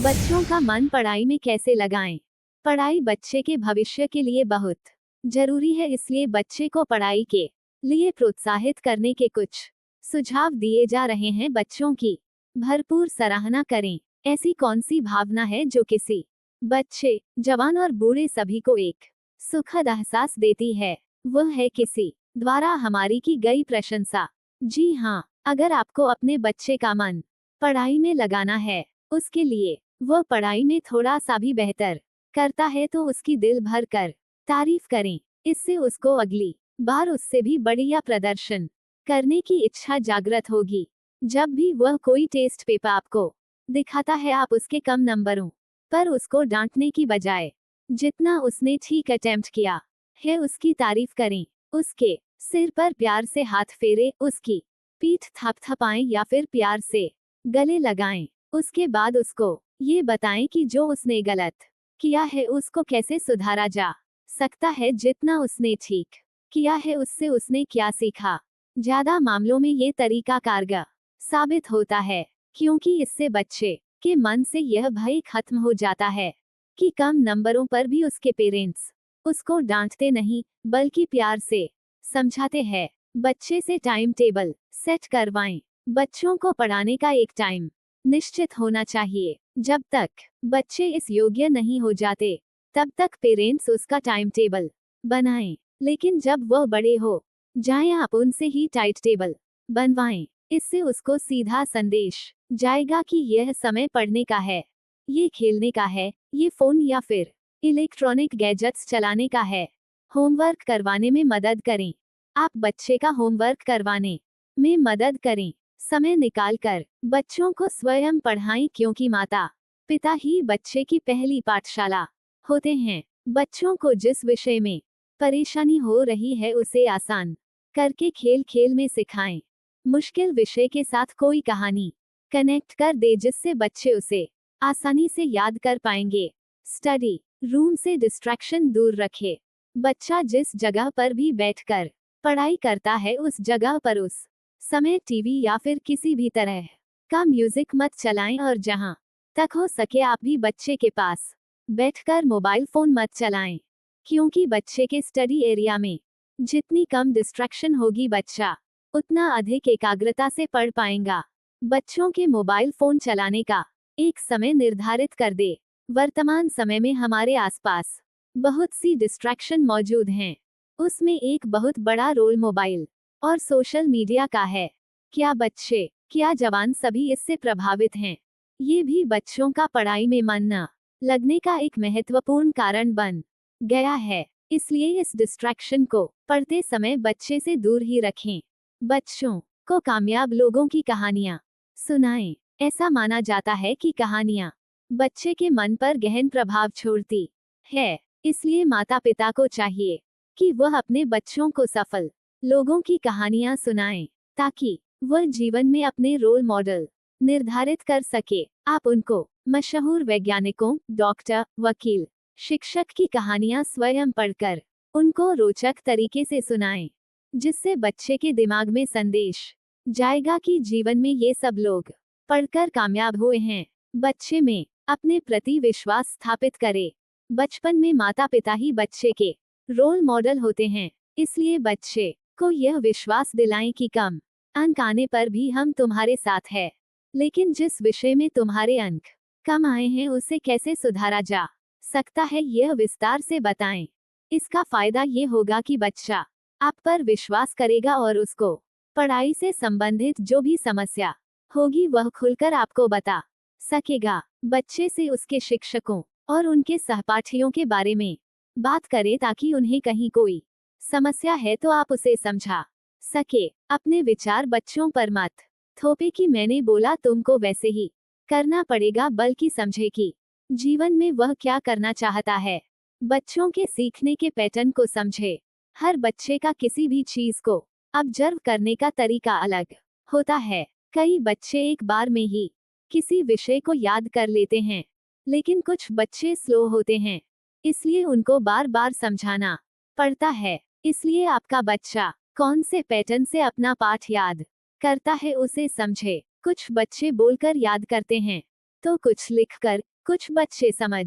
बच्चों का मन पढ़ाई में कैसे लगाएं? पढ़ाई बच्चे के भविष्य के लिए बहुत जरूरी है, इसलिए बच्चे को पढ़ाई के लिए प्रोत्साहित करने के कुछ सुझाव दिए जा रहे हैं। बच्चों की भरपूर सराहना करें। ऐसी कौन सी भावना है जो किसी बच्चे, जवान और बूढ़े सभी को एक सुखद एहसास देती है? वह है किसी द्वारा हमारी की गई प्रशंसा। जी हाँ, अगर आपको अपने बच्चे का मन पढ़ाई में लगाना है, उसके लिए वह पढ़ाई में थोड़ा सा भी बेहतर करता है, तो उसकी दिल भर कर तारीफ करें। इससे उसको अगली बार उससे भी बढ़िया प्रदर्शन करने की इच्छा जागृत होगी। जब भी वह कोई टेस्ट पेपर आपको दिखाता है, आप उसके कम नंबरों पर उसको डांटने की बजाय जितना उसने ठीक अटेम्प्ट किया है उसकी तारीफ करें। उसके सिर पर प्यार से हाथ फेरे, उसकी पीठ थपथपाएं या फिर प्यार से गले लगाएं। उसके बाद उसको ये बताएं कि जो उसने गलत किया है उसको कैसे सुधारा जा सकता है। जितना उसने ठीक किया है उससे उसने क्या सीखा। ज्यादा मामलों में ये तरीका कारगर साबित होता है, क्योंकि इससे बच्चे के मन से यह भय खत्म हो जाता है कि कम नंबरों पर भी उसके पेरेंट्स उसको डांटते नहीं, बल्कि प्यार से समझाते हैं। बच्चे से टाइम टेबल सेट करवाएं। बच्चों को पढ़ाने का एक टाइम निश्चित होना चाहिए। जब तक बच्चे इस योग्य नहीं हो जाते, तब तक पेरेंट्स उसका टाइम टेबल बनाएं। लेकिन जब वह बड़े हो जाएं, आप उनसे ही टाइट टेबल बनवाएं। इससे उसको सीधा संदेश जाएगा कि यह समय पढ़ने का है, ये खेलने का है, ये फोन या फिर इलेक्ट्रॉनिक गैजेट्स चलाने का है। होमवर्क करवाने में मदद करें। आप बच्चे का होमवर्क करवाने में मदद करें। समय निकालकर बच्चों को स्वयं पढ़ाएं, क्योंकि माता पिता ही बच्चे की पहली पाठशाला होते हैं। बच्चों को जिस विषय में परेशानी हो रही है उसे आसान करके खेल खेल में सिखाएं। मुश्किल विषय के साथ कोई कहानी कनेक्ट कर दे, जिससे बच्चे उसे आसानी से याद कर पाएंगे। स्टडी रूम से डिस्ट्रैक्शन दूर रखें। बच्चा जिस जगह पर भी बैठकर पढ़ाई करता है, उस जगह पर उस समय टीवी या फिर किसी भी तरह का म्यूजिक मत चलाएं, और जहां तक हो सके आप भी बच्चे के पास बैठकर मोबाइल फोन मत चलाएं, क्योंकि बच्चे के स्टडी एरिया में जितनी कम डिस्ट्रैक्शन होगी, बच्चा उतना अधिक एकाग्रता से पढ़ पाएगा। बच्चों के मोबाइल फोन चलाने का एक समय निर्धारित कर दे। वर्तमान समय में हमारे आसपास बहुत सी डिस्ट्रैक्शन मौजूद हैं, उसमें एक बहुत बड़ा रोल मोबाइल और सोशल मीडिया का है। क्या बच्चे, क्या जवान सभी इससे प्रभावित हैं? ये भी बच्चों का पढ़ाई में मन न लगने का एक महत्वपूर्ण कारण बन गया है। इसलिए इस डिस्ट्रैक्शन को पढ़ते समय बच्चे से दूर ही रखें। बच्चों को कामयाब लोगों की कहानियां सुनाएं। ऐसा माना जाता है कि कहानियां बच्चे के मन पर गहन प्रभाव छोड़ती है। इसलिए माता पिता को चाहिए कि वह अपने बच्चों को सफल लोगों की कहानियां सुनाएं, ताकि वह जीवन में अपने रोल मॉडल निर्धारित कर सके। आप उनको मशहूर वैज्ञानिकों, डॉक्टर, वकील, शिक्षक की कहानियां स्वयं पढ़कर उनको रोचक तरीके से सुनाएं, जिससे बच्चे के दिमाग में संदेश जाएगा कि जीवन में ये सब लोग पढ़कर कामयाब हुए हैं। बच्चे में अपने प्रति विश्वास स्थापित करें। बचपन में माता पिता ही बच्चे के रोल मॉडल होते हैं, इसलिए बच्चे को यह विश्वास दिलाएं कि कम अंक आने पर भी हम तुम्हारे साथ हैं। लेकिन जिस विषय में तुम्हारे अंक कम आए हैं उसे कैसे सुधारा जा सकता है, यह विस्तार से बताएं। इसका फायदा ये होगा कि बच्चा आप पर विश्वास करेगा और उसको पढ़ाई से संबंधित जो भी समस्या होगी वह खुलकर आपको बता सकेगा। बच्चे से उसके शिक्षकों और उनके सहपाठियों के बारे में बात करें, ताकि उन्हें कहीं कोई समस्या है तो आप उसे समझा सके। अपने विचार बच्चों पर मत थोपे कि मैंने बोला तुमको वैसे ही करना पड़ेगा, बल्कि समझे कि जीवन में वह क्या करना चाहता है। बच्चों के सीखने के पैटर्न को समझे। हर बच्चे का किसी भी चीज को ऑब्जर्व करने का तरीका अलग होता है। कई बच्चे एक बार में ही किसी विषय को याद कर लेते हैं, लेकिन कुछ बच्चे स्लो होते हैं, इसलिए उनको बार बार समझाना पड़ता है। इसलिए आपका बच्चा कौन से पैटर्न से अपना पाठ याद करता है उसे समझे। कुछ बच्चे बोलकर याद करते हैं, तो कुछ लिखकर, कुछ बच्चे समझ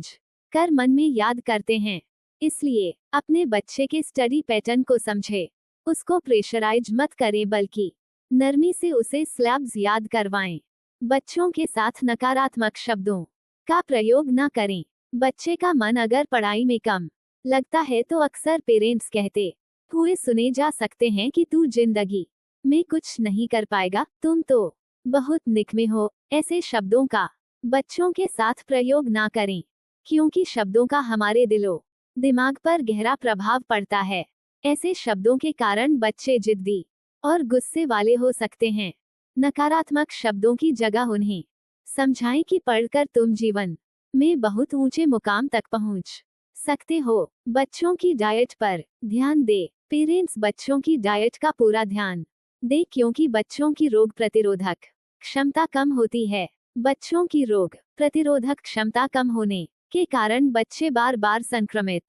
कर मन में याद करते हैं। इसलिए अपने बच्चे के स्टडी पैटर्न को समझे, उसको प्रेशराइज मत करें बल्कि नरमी से उसे स्लैब्स याद करवाएं। बच्चों के साथ नकारात्मक शब्दों का प्रयोग न करें। बच्चे का मन अगर पढ़ाई में कम लगता है तो अक्सर पेरेंट्स कहते हुए सुने जा सकते हैं कि तू जिंदगी में कुछ नहीं कर पाएगा, तुम तो बहुत निकम्मे हो। ऐसे शब्दों का बच्चों के साथ प्रयोग ना करें, क्योंकि शब्दों का हमारे दिलो दिमाग पर गहरा प्रभाव पड़ता है। ऐसे शब्दों के कारण बच्चे जिद्दी और गुस्से वाले हो सकते हैं। नकारात्मक शब्दों की जगह उन्हें समझाएं कि पढ़कर तुम जीवन में बहुत ऊंचे मुकाम तक पहुंच सकते हो। बच्चों की डाइट पर ध्यान दे। पेरेंट्स बच्चों की डाइट का पूरा ध्यान दे, क्योंकि बच्चों की रोग प्रतिरोधक क्षमता कम होती है। बच्चों की रोग प्रतिरोधक क्षमता कम होने के कारण बच्चे बार बार संक्रमित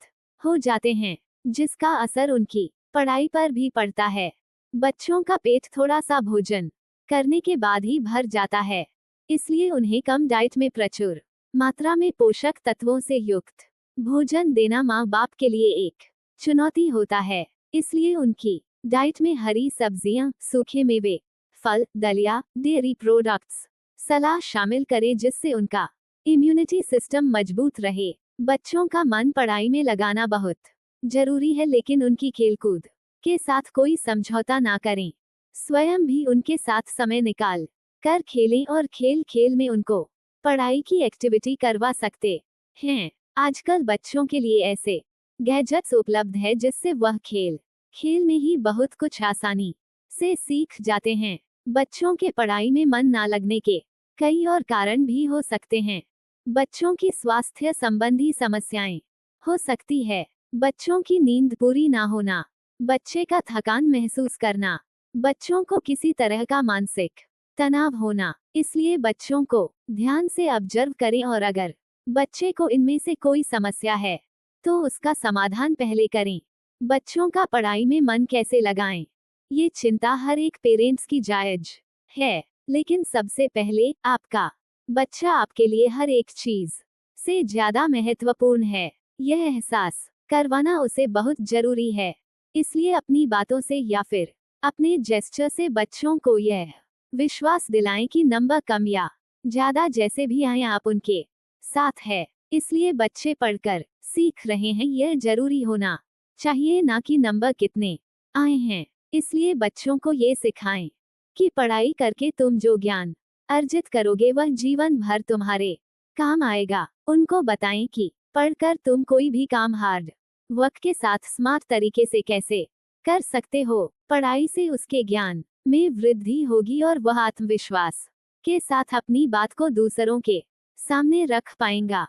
हो जाते हैं, जिसका असर उनकी पढ़ाई पर भी पड़ता है। बच्चों का पेट थोड़ा सा भोजन करने के बाद ही भर जाता है, इसलिए उन्हें कम डाइट में प्रचुर मात्रा में पोषक तत्वों से युक्त भोजन देना माँ बाप के लिए एक चुनौती होता है। इसलिए उनकी डाइट में हरी सब्जियां, सूखे मेवे, फल, दलिया, डेयरी प्रोडक्ट्स, सलाद शामिल करें, जिससे उनका इम्यूनिटी सिस्टम मजबूत रहे। बच्चों का मन पढ़ाई में लगाना बहुत जरूरी है, लेकिन उनकी खेलकूद के साथ कोई समझौता ना करें। स्वयं भी उनके साथ समय निकाल कर खेलें और खेल खेल में उनको पढ़ाई की एक्टिविटी करवा सकते हैं। आजकल बच्चों के लिए ऐसे गैजेट्स उपलब्ध है जिससे वह खेल खेल में ही बहुत कुछ आसानी से सीख जाते हैं। बच्चों के पढ़ाई में मन ना लगने के कई और कारण भी हो सकते हैं। बच्चों की स्वास्थ्य संबंधी समस्याएं हो सकती है। बच्चों की नींद पूरी ना होना, बच्चे का थकान महसूस करना, बच्चों को किसी तरह का मानसिक तनाव होना। इसलिए बच्चों को ध्यान से ऑब्जर्व करें और अगर बच्चे को इनमें से कोई समस्या है तो उसका समाधान पहले करें। बच्चों का पढ़ाई में मन कैसे लगाएं, ये चिंता हर एक पेरेंट्स की जायज है, लेकिन सबसे पहले आपका बच्चा आपके लिए हर एक चीज से ज्यादा महत्वपूर्ण है, यह एहसास करवाना उसे बहुत जरूरी है। इसलिए अपनी बातों से या फिर अपने जेस्चर से बच्चों को यह विश्वास दिलाएं कि नंबर कम या ज्यादा जैसे भी आए आप उनके साथ है। इसलिए बच्चे पढ़कर सीख रहे हैं, यह जरूरी होना चाहिए, ना कि नंबर कितने आए हैं। इसलिए बच्चों को ये सिखाएं कि पढ़ाई करके तुम जो ज्ञान अर्जित करोगे वह जीवन भर तुम्हारे काम आएगा। उनको बताएं कि पढ़कर तुम कोई भी काम हार्ड वर्क के साथ स्मार्ट तरीके से कैसे कर सकते हो। पढ़ाई से उसके ज्ञान में वृद्धि होगी और वह आत्मविश्वास के साथ अपनी बात को दूसरों के सामने रख पाएगा।